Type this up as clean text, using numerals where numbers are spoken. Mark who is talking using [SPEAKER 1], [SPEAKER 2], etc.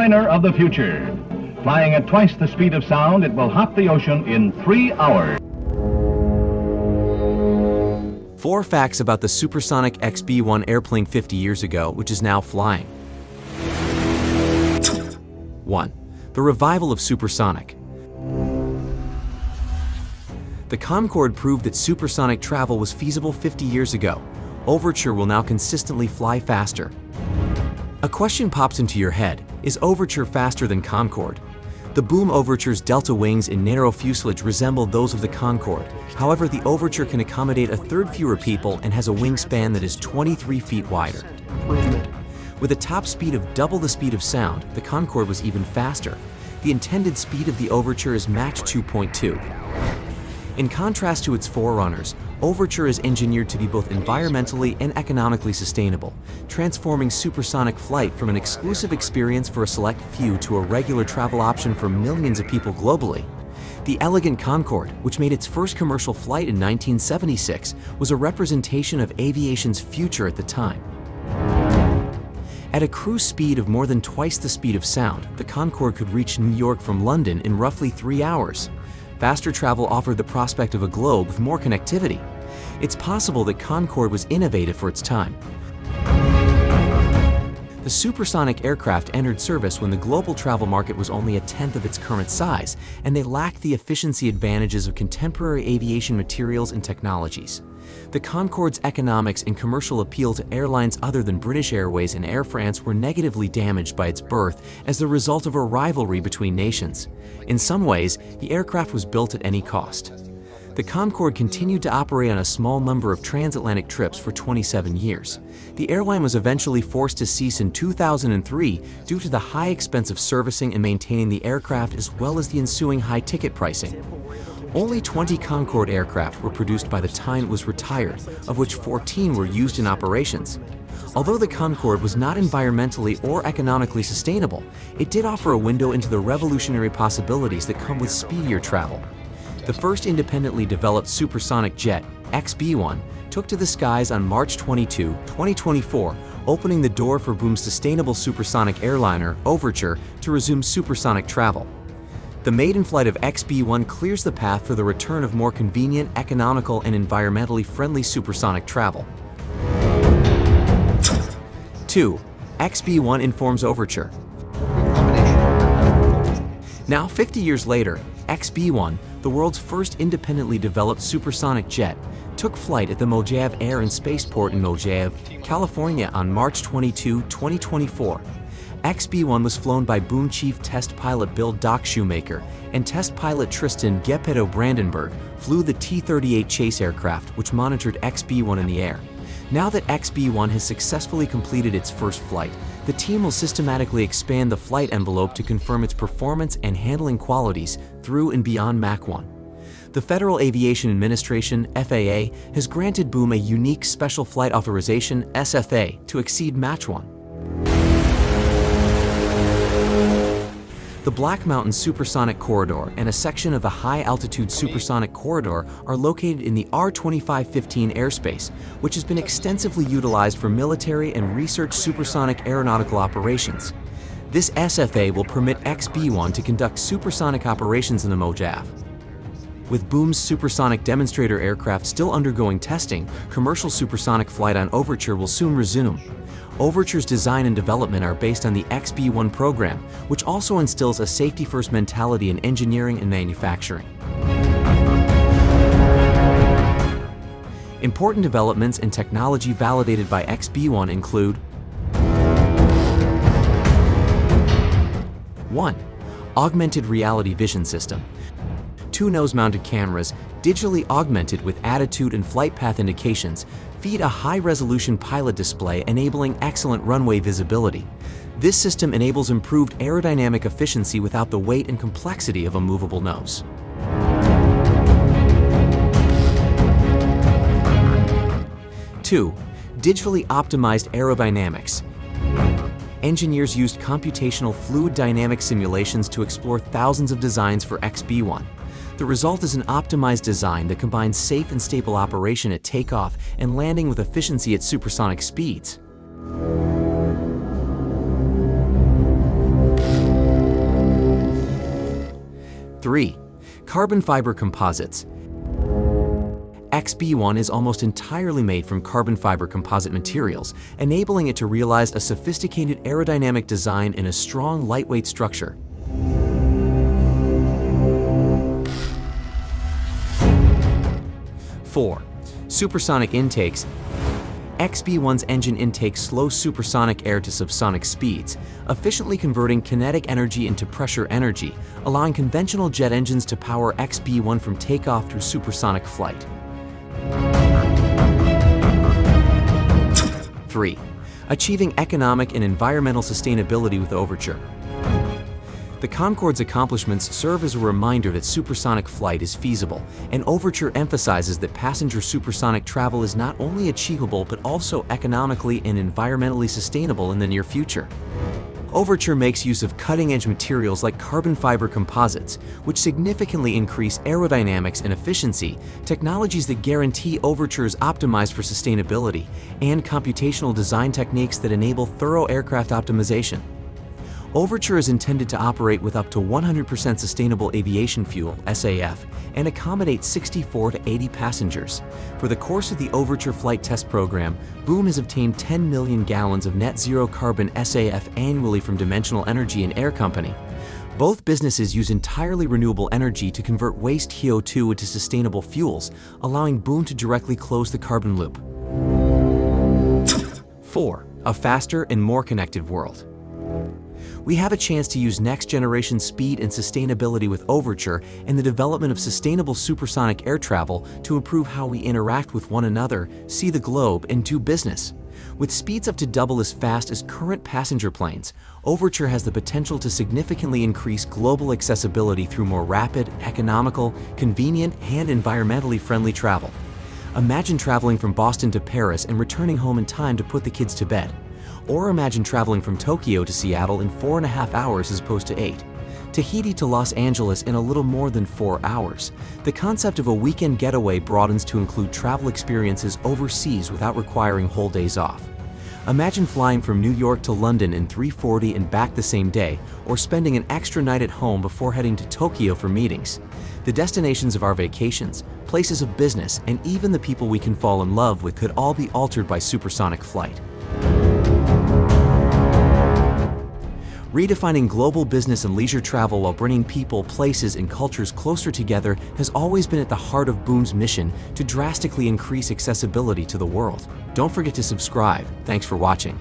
[SPEAKER 1] airliner of the future. Flying at twice the speed of sound, it will hop the ocean in 3 hours.
[SPEAKER 2] 4 facts about the Supersonic XB-1 airplane 50 years ago, which is now flying. 1. The revival of supersonic. The Concorde proved that supersonic travel was feasible 50 years ago. Overture will now consistently fly faster. A question pops into your head: is Overture faster than Concorde? The boom Overture's delta wings and narrow fuselage resemble those of the Concorde. However, the Overture can accommodate a third fewer people and has a wingspan that is 23 feet wider. With a top speed of double the speed of sound, the Concorde was even faster. The intended speed of the Overture is Mach 2.2. In contrast to its forerunners, Overture is engineered to be both environmentally and economically sustainable, transforming supersonic flight from an exclusive experience for a select few to a regular travel option for millions of people globally. The elegant Concorde, which made its first commercial flight in 1976, was a representation of aviation's future at the time. At a cruise speed of more than twice the speed of sound, the Concorde could reach New York from London in roughly 3 hours. Faster travel offered the prospect of a globe with more connectivity. It's possible that Concorde was innovative for its time. The supersonic aircraft entered service when the global travel market was only a tenth of its current size, and they lacked the efficiency advantages of contemporary aviation materials and technologies. The Concorde's economics and commercial appeal to airlines other than British Airways and Air France were negatively damaged by its birth as the result of a rivalry between nations. In some ways, the aircraft was built at any cost. The Concorde continued to operate on a small number of transatlantic trips for 27 years. The airline was eventually forced to cease in 2003 due to the high expense of servicing and maintaining the aircraft, as well as the ensuing high ticket pricing. Only 20 Concorde aircraft were produced by the time it was retired, of which 14 were used in operations. Although the Concorde was not environmentally or economically sustainable, it did offer a window into the revolutionary possibilities that come with speedier travel. The first independently developed supersonic jet, XB-1, took to the skies on March 22, 2024, opening the door for Boom's sustainable supersonic airliner, Overture, to resume supersonic travel. The maiden flight of XB-1 clears the path for the return of more convenient, economical, and environmentally friendly supersonic travel. 2. XB-1 informs Overture. Now, 50 years later, XB-1, the world's first independently developed supersonic jet, took flight at the Mojav Air and Spaceport in Mojav, California on March 22, 2024. XB-1 was flown by Boom Chief Test Pilot Bill Doc Shoemaker, and Test Pilot Tristan Geppetto Brandenburg flew the T-38 chase aircraft, which monitored XB-1 in the air. Now that XB-1 has successfully completed its first flight, the team will systematically expand the flight envelope to confirm its performance and handling qualities through and beyond Mach 1. The Federal Aviation Administration, FAA, has granted Boom a unique Special Flight Authorization, SFA, to exceed Mach 1. The Black Mountain Supersonic Corridor and a section of the High Altitude Supersonic Corridor are located in the R-2515 airspace, which has been extensively utilized for military and research supersonic aeronautical operations. This SFA will permit XB-1 to conduct supersonic operations in the Mojav. With Boom's supersonic demonstrator aircraft still undergoing testing, commercial supersonic flight on Overture will soon resume. Overture's design and development are based on the XB-1 program, which also instills a safety-first mentality in engineering and manufacturing. Important developments and technology validated by XB-1 include: 1. Augmented reality vision system. 2 nose-mounted cameras, digitally augmented with attitude and flight path indications, feed a high-resolution pilot display enabling excellent runway visibility. This system enables improved aerodynamic efficiency without the weight and complexity of a movable nose. 2. Digitally optimized aerodynamics. Engineers used computational fluid dynamic simulations to explore thousands of designs for XB-1. The result is an optimized design that combines safe and stable operation at takeoff and landing with efficiency at supersonic speeds. 3. Carbon fiber composites. XB-1 is almost entirely made from carbon fiber composite materials, enabling it to realize a sophisticated aerodynamic design in a strong, lightweight structure. 4. Supersonic intakes. XB-1's engine intakes slow supersonic air to subsonic speeds, efficiently converting kinetic energy into pressure energy, allowing conventional jet engines to power XB-1 from takeoff through supersonic flight. 3. Achieving economic and environmental sustainability with Overture. The Concorde's accomplishments serve as a reminder that supersonic flight is feasible, and Overture emphasizes that passenger supersonic travel is not only achievable but also economically and environmentally sustainable in the near future. Overture makes use of cutting-edge materials like carbon fiber composites, which significantly increase aerodynamics and efficiency, technologies that guarantee Overture is optimized for sustainability, and computational design techniques that enable thorough aircraft optimization. Overture is intended to operate with up to 100% sustainable aviation fuel, SAF, and accommodate 64 to 80 passengers. For the course of the Overture flight test program, Boom has obtained 10 million gallons of net zero carbon SAF annually from Dimensional Energy and Air Company. Both businesses use entirely renewable energy to convert waste CO2 into sustainable fuels, allowing Boom to directly close the carbon loop. 4. A faster and more connected world. We have a chance to use next-generation speed and sustainability with Overture and the development of sustainable supersonic air travel to improve how we interact with one another, see the globe, and do business. With speeds up to double as fast as current passenger planes, Overture has the potential to significantly increase global accessibility through more rapid, economical, convenient, and environmentally friendly travel. Imagine traveling from Boston to Paris and returning home in time to put the kids to bed. Or imagine traveling from Tokyo to Seattle in 4.5 hours as opposed to 8. Tahiti to Los Angeles in a little more than 4 hours. The concept of a weekend getaway broadens to include travel experiences overseas without requiring whole days off. Imagine flying from New York to London in 3:40 and back the same day, or spending an extra night at home before heading to Tokyo for meetings. The destinations of our vacations, places of business, and even the people we can fall in love with could all be altered by supersonic flight. Redefining global business and leisure travel while bringing people, places, and cultures closer together has always been at the heart of Boom's mission to drastically increase accessibility to the world. Don't forget to subscribe. Thanks for watching.